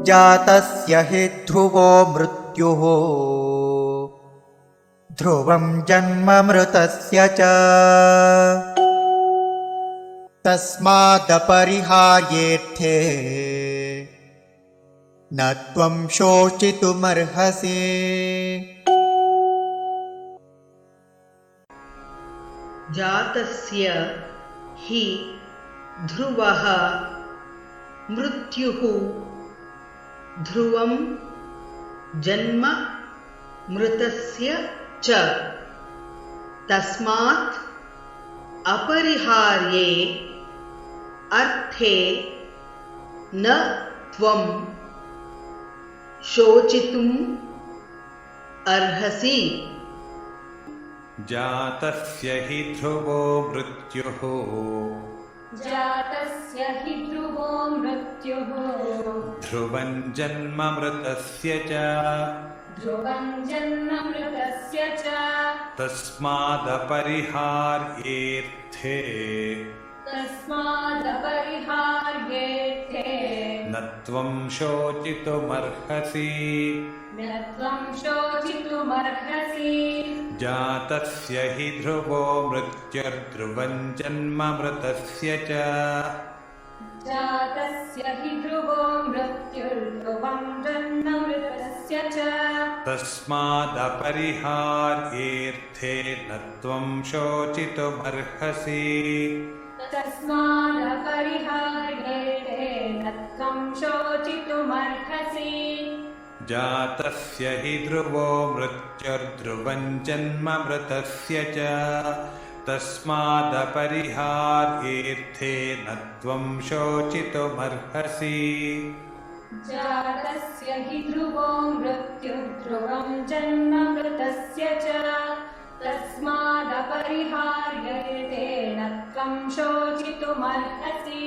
जातस्य हि ध्रुवो मृत्युः ध्रुवं जन्म मृतस्य च तस्मादपरिहार्येऽर्थे न त्वं शोचितुमर्हसि। जातस्य हि ध्रुवः मृत्युः ध्रुवं जन्म मृतस्य च तस्मात् अपरिहार्ये अर्थे न त्वं शोचितुम् अर्हसि। जातस्य हि ध्रुवो मृत्युः जातस्य हि ध्रुवो मृत्युः ध्रुवं जन्म मृतस्य च ध्रुवं जन्म मृतस्य च तस्मादपरिहार्येऽर्थे तस्मादपरिहार्येऽर्थे न त्वं शोचितुमर्हसि। न त्वं शोचितुमर्हसि। जातस्य हि ध्रुवो मृत्युर्ध्रुवं जन्म मृतस्य च जातस्य हि ध्रुवो मृत्युर्ध्रुवं जन्म मृतस्य च तस्मादपरिहार्येऽर्थे न त्वं शोचितुमर्हसि। तस्मादपरिहार्येऽर्थे न त्वं शोचितुमर्हसि। जातस्य हि ध्रुवो मृत्युर्ध्रुवं जन्म मृतस्य च तस्मादपरिहार्येऽर्थे न त्वं शोचितुमर्हसि। जातस्य हि ध्रुवो मृत्युर्ध्रुवं जन्म मृतस्य च तस्मादपरिहार्येऽर्थे न त्वं शोचितुमर्हसि।